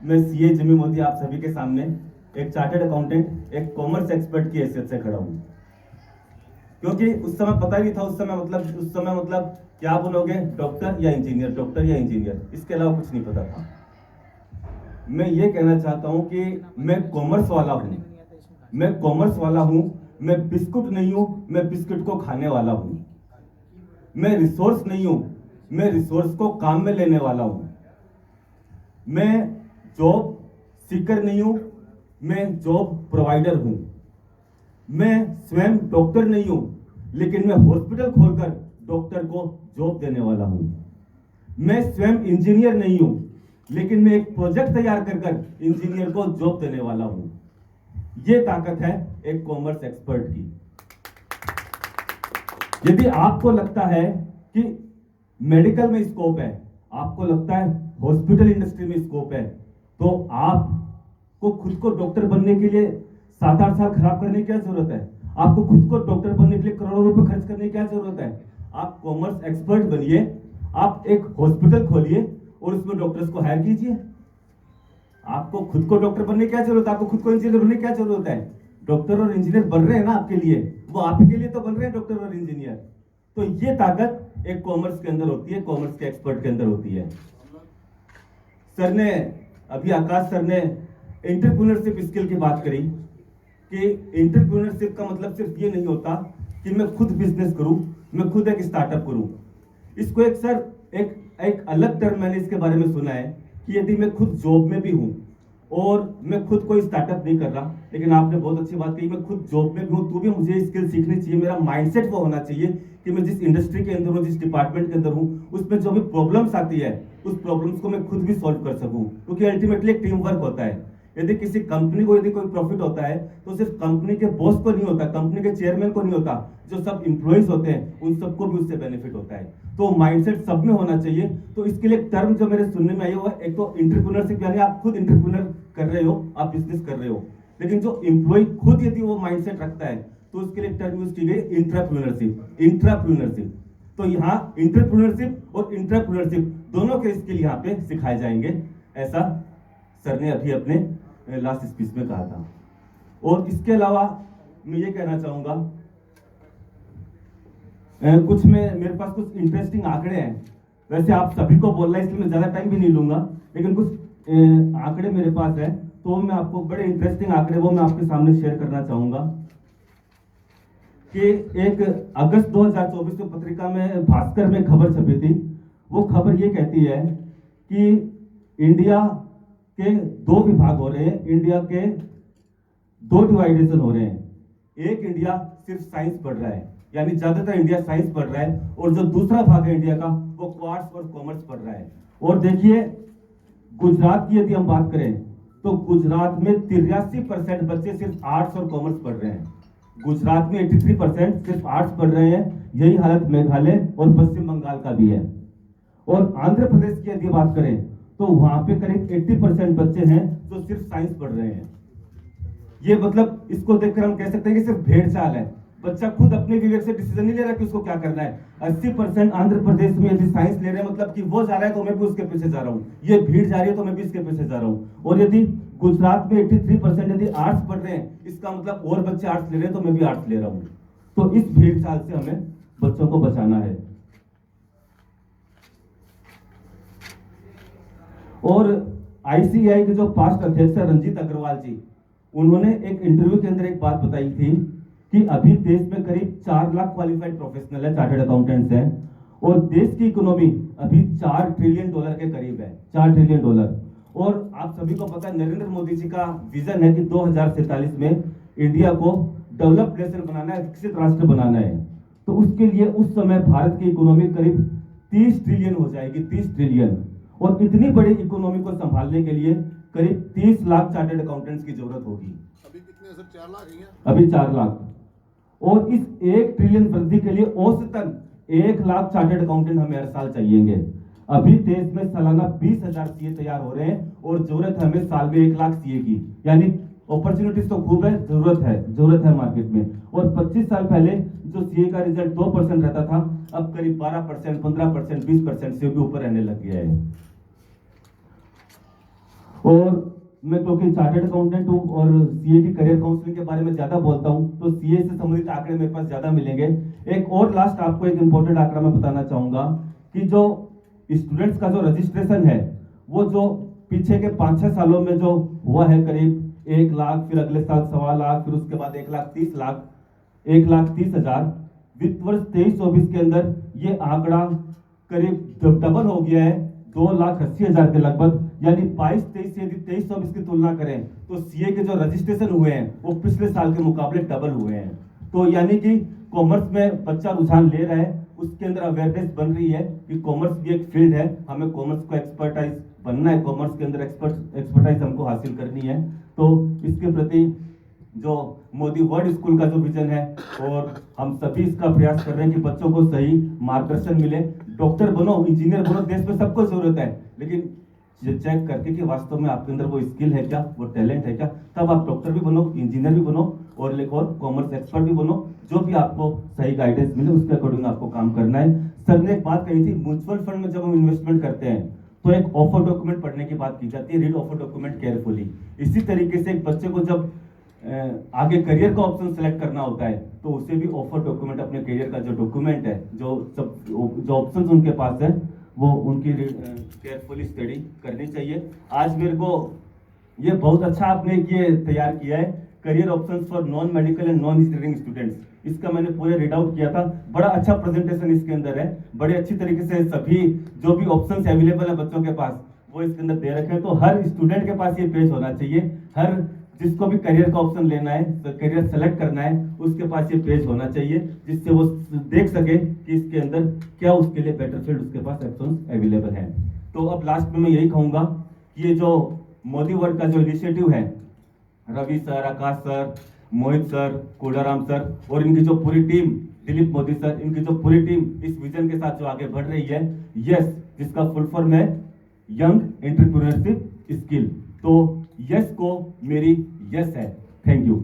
मैं CA Jimmy Modi आप सभी के सामने एक चार्टर्ड अकाउंटेंट, एक कॉमर्स एक्सपर्ट की हैसियत से खड़ा हूँ। क्योंकि उस समय पता नहीं था, उस समय मतलब क्या बनोगे, डॉक्टर या इंजीनियर, डॉक्टर या इंजीनियर, इसके अलावा कुछ नहीं पता था। मैं ये कहना चाहता हूँ कि मैं कॉमर्स वाला हूँ, मैं बिस्कुट नहीं हूँ, मैं बिस्कुट को खाने वाला हूँ। मैं रिसोर्स नहीं हूँ, मैं रिसोर्स को काम में लेने वाला हूँ। मैं जॉब सीकर नहीं हूं, मैं जॉब प्रोवाइडर हूं। मैं स्वयं डॉक्टर नहीं हूं, लेकिन मैं हॉस्पिटल खोलकर डॉक्टर को जॉब देने वाला हूं। मैं स्वयं इंजीनियर नहीं हूं, लेकिन मैं एक प्रोजेक्ट तैयार कर इंजीनियर को जॉब देने वाला हूं। यह ताकत है एक कॉमर्स एक्सपर्ट की। यदि आपको लगता है कि मेडिकल में स्कोप है, आपको लगता है हॉस्पिटल इंडस्ट्री में स्कोप है, तो आपको खुद को डॉक्टर बनने के लिए 7-8 साल खराब करने की क्या जरूरत है? आपको खुद को डॉक्टर बनने के लिए करोड़ों रुपए खर्च करने की क्या जरूरत है? आप कॉमर्स एक्सपर्ट बनिए, आप एक हॉस्पिटल खोलिए और उसमें डॉक्टर्स को हायर कीजिए। आपको खुद को डॉक्टर बनने की क्या जरूरत है? आपको खुद को इंजीनियर बनने की क्या जरूरत है? डॉक्टर और इंजीनियर बन रहे हैं ना आपके लिए, वो आप ही के लिए तो बन रहे हैं डॉक्टर और इंजीनियर। तो ये ताकत एक कॉमर्स के अंदर होती है, कॉमर्स के एक्सपर्ट के अंदर होती है। सर ने अभी आकाश सर ने एंटरप्रेन्योरशिप स्किल की बात करी कि एंटरप्रेन्योरशिप का मतलब सिर्फ ये नहीं होता कि मैं खुद बिजनेस करूं, मैं खुद एक स्टार्टअप करूं। इसको एक अलग टर्म मैंने इसके बारे में सुना है कि यदि मैं खुद जॉब में भी हूं और मैं खुद कोई स्टार्टअप नहीं कर रहा, लेकिन आपने बहुत अच्छी बात कही, मैं खुद जॉब में भी हूं तो भी मुझे स्किल सीखनी चाहिए। मेरा माइंडसेट वो होना चाहिए कि मैं जिस इंडस्ट्री के अंदर हूं, जिस डिपार्टमेंट के अंदर हूं, उसमें जो भी प्रॉब्लम्स आती है उस प्रॉब्लम्स को मैं खुद भी सॉल्व कर सकूं। क्योंकि अल्टीमेटली एक टीम वर्क होता है। यदि किसी कंपनी को यदि कोई प्रॉफिट होता है तो सिर्फ कंपनी के बॉस को नहीं होता, कंपनी के चेयरमैन को नहीं होता, जो सब इंप्लॉइज होते हैं उन सबको भी उससे बेनिफिट होता है। तो माइंडसेट सब में होना चाहिए। तो इसके लिए टर्म जो मेरे सुनने में आई वो एक तो एंटरप्रेन्योरशिप, यानी आप खुद एंटरप्रेन्योर कर रहे हो, आप बिजनेस कर रहे हो, लेकिन जो एम्प्लॉय खुद यदि वो माइंडसेट रखता है तो उसके लिए टर्म यूज की गई इंट्राप्रेन्योरशिप। तो यहाँ इंटरप्रेन्योरशिप और इंट्राप्रेन्योरशिप दोनों के स्किल यहाँ पे सिखाए जाएंगे, ऐसा सर ने अभी अपने लास्ट स्पीच में कहा था। और इसके अलावा मैं ये कहना चाहूंगा, कुछ में मेरे पास कुछ इंटरेस्टिंग आंकड़े हैं। वैसे आप सभी को बोलना है इसलिए मैं ज्यादा टाइम भी नहीं लूंगा, लेकिन कुछ आंकड़े मेरे पास है तो मैं आपको बड़े इंटरेस्टिंग आंकड़े वो मैं आपके सामने शेयर करना चाहूंगा कि एक अगस्त 2024 में पत्रिका में भास्कर में खबर छपी थी। वो खबर ये कहती है कि इंडिया के 2 विभाग हो रहे हैं, इंडिया के 2 डिवाइडेशन हो रहे हैं। एक इंडिया सिर्फ साइंस पढ़ रहा है, यानी ज्यादातर इंडिया साइंस पढ़ रहा है, और जो दूसरा भाग है इंडिया का वो आर्ट्स और कॉमर्स पढ़ रहा है। और देखिए गुजरात की यदि हम बात करें तो गुजरात में 83% बच्चे सिर्फ आर्ट्स और कॉमर्स पढ़ रहे हैं। गुजरात में 83% सिर्फ आर्ट्स पढ़ रहे हैं। यही हालत मेघालय और पश्चिम बंगाल का भी है। और आंध्र प्रदेश की यदि बात करें तो वहां पे करीब 80% बच्चे हैं जो सिर्फ साइंस पढ़ रहे हैं। ये मतलब इसको देखकर हम कह सकते हैं कि सिर्फ भेड़ चाल है, बच्चा खुद अपने विवेक से डिसीजन नहीं ले रहा कि उसको क्या करना है। 80% आंध्र प्रदेश में यदि साइंस ले रहे हैं, मतलब कि वो जा रहा है तो मैं भी उसके पीछे जा रहा हूँ, ये भीड़ जा रही है तो मैं भी इसके पीछे जा रहा हूँ। और यदि गुजरात में 83% यदि आर्ट्स पढ़ रहे हैं, इसका मतलब और बच्चे आर्ट्स ले रहे हैं तो मैं भी आर्ट्स ले रहा हूँ। तो इस भीड़ चाल से हमें बच्चों को बचाना है। और आईसीएआई के जो पास्ट अध्यक्ष है रंजीत अग्रवाल जी, उन्होंने एक इंटरव्यू के अंदर एक बात बताई थी कि अभी देश में करीब 4 लाख क्वालिफाइड प्रोफेशनल है, चार्टर्ड अकाउंटेंट्स हैं, और देश की इकोनॉमी अभी $4 ट्रिलियन के करीब है, $4 ट्रिलियन। और आप सभी को पता है नरेंद्र मोदी जी का विजन है कि 2047 में इंडिया को डेवलप्ड नेशन बनाना है, विकसित राष्ट्र बनाना है। तो उसके लिए उस समय भारत की इकोनॉमी करीब 30 ट्रिलियन हो जाएगी, 30 ट्रिलियन। और इतनी बड़ी इकोनॉमी को संभालने के लिए करीब 30 लाख चार्टर्ड अकाउंटेंट्स की जरूरत होगी। अभी कितने सर? 4 लाख ही हैं। अभी 4 लाख। और इस 1 ट्रिलियन वृद्धि के लिए औसतन 1 लाख चार्टर्ड अकाउंटेंट हमें हर साल चाहिएंगे। अभी देश में सालाना 20,000 सीए तैयार हो रहे हैं और जरूरत है हमें साल में 1 लाख सीए की। यानी अपॉर्चुनिटीज तो खूब है, जरूरत है मार्केट में। और 25 साल पहले जो सीए का रिजल्ट 2% रहता था, अब करीब 12%, 15%, 20% से भी ऊपर रहने लग गया है। और मैं क्योंकि चार्टर्ड अकाउंटेंट हूँ और सीए की करियर काउंसलिंग के बारे में ज्यादा बोलता हूँ, तो सीए से संबंधित आंकड़े मेरे पास ज्यादा मिलेंगे। एक और लास्ट आपको एक इंपॉर्टेंट आंकड़ा मैं बताना चाहूंगा कि जो स्टूडेंट्स का जो रजिस्ट्रेशन है, वो जो पीछे के 5-6 सालों में जो हुआ है, करीब 1 लाख, फिर अगले साल 1.25 लाख, फिर उसके बाद 1,30,000, वित्त वर्ष 23-24 के अंदर ये आंकड़ा करीब डबल हो गया है, 2,80,000 के लगभग। यानी 22-23 से यदि 23-24 की तुलना करें तो सीए के जो रजिस्ट्रेशन हुए हैं वो पिछले साल के मुकाबले डबल हुए हैं। तो यानी कि कॉमर्स में बच्चा रुझान ले रहा है, उसके अंदर अवेयरनेस बन रही है कि कॉमर्स भी एक फील्ड है, हमें कॉमर्स को एक्सपर्टाइज बनना है, कॉमर्स के अंदर एक्सपर्टाइज हमको हासिल करनी है। तो इसके प्रति जो मोदी वर्ल्ड स्कूल का जो विजन है, और हम सभी इसका प्रयास कर रहे हैं कि बच्चों को सही मार्गदर्शन मिले। डॉक्टर बनो, इंजीनियर बनो, देश में सबको जरूरत है, लेकिन ये चेक करके कि वास्तव में आपके अंदर वो स्किल है क्या, वो टैलेंट है क्या, तब आप डॉक्टर भी बनो, इंजीनियर भी बनो और कॉमर्स एक्सपर्ट भी बनो। जो भी आपको सही गाइडेंस मिले उसके अकॉर्डिंग आपको काम करना है। सर ने एक बात कही थी, म्यूचुअल फंड में जब हम इन्वेस्टमेंट करते हैं तो एक ऑफर डॉक्यूमेंट पढ़ने की बात की जाती है, रीड ऑफर डॉक्यूमेंट केयरफुली। इसी तरीके से एक बच्चे को जब आगे करियर का ऑप्शन सेलेक्ट करना होता है तो उसे भी ऑफर डॉक्यूमेंट, अपने करियर का जो डॉक्यूमेंट है, जो ऑप्शंस उनके पास है, वो उनकी केयरफुली स्टडी करनी चाहिए। आज मेरे को ये बहुत अच्छा आपने ये तैयार किया है, career options for non medical and non engineering students. इसका मैंने पूरे रीड आउट किया था, बड़ा अच्छा प्रेजेंटेशन इसके अंदर है, बड़े अच्छी तरीके से सभी जो भी ऑप्शंस अवेलेबल है बच्चों के पास वो इसके अंदर दे रखे हैं। तो हर स्टूडेंट के पास ये पेज होना चाहिए, हर जिसको भी करियर का ऑप्शन लेना है, तो करियर सेलेक्ट करना है, उसके पास ये पेज होना चाहिए, जिससे वो देख सके कि इसके अंदर क्या उसके लिए बेटर फील्ड उसके पास ऑप्शन अवेलेबल है। तो अब लास्ट में मैं यही कहूंगा कि ये जो मोदी वर्ल्ड का जो इनिशिएटिव है, रवि सर, आकाश सर, मोहित सर, कोडाराम सर और इनकी जो पूरी टीम, दिलीप मोदी सर, इनकी जो पूरी टीम इस विजन के साथ जो आगे बढ़ रही है, यस, जिसका फुल फॉर्म है यंग एंटरप्रेन्योरशिप स्किल, तो यस को मेरी यस है। Thank you.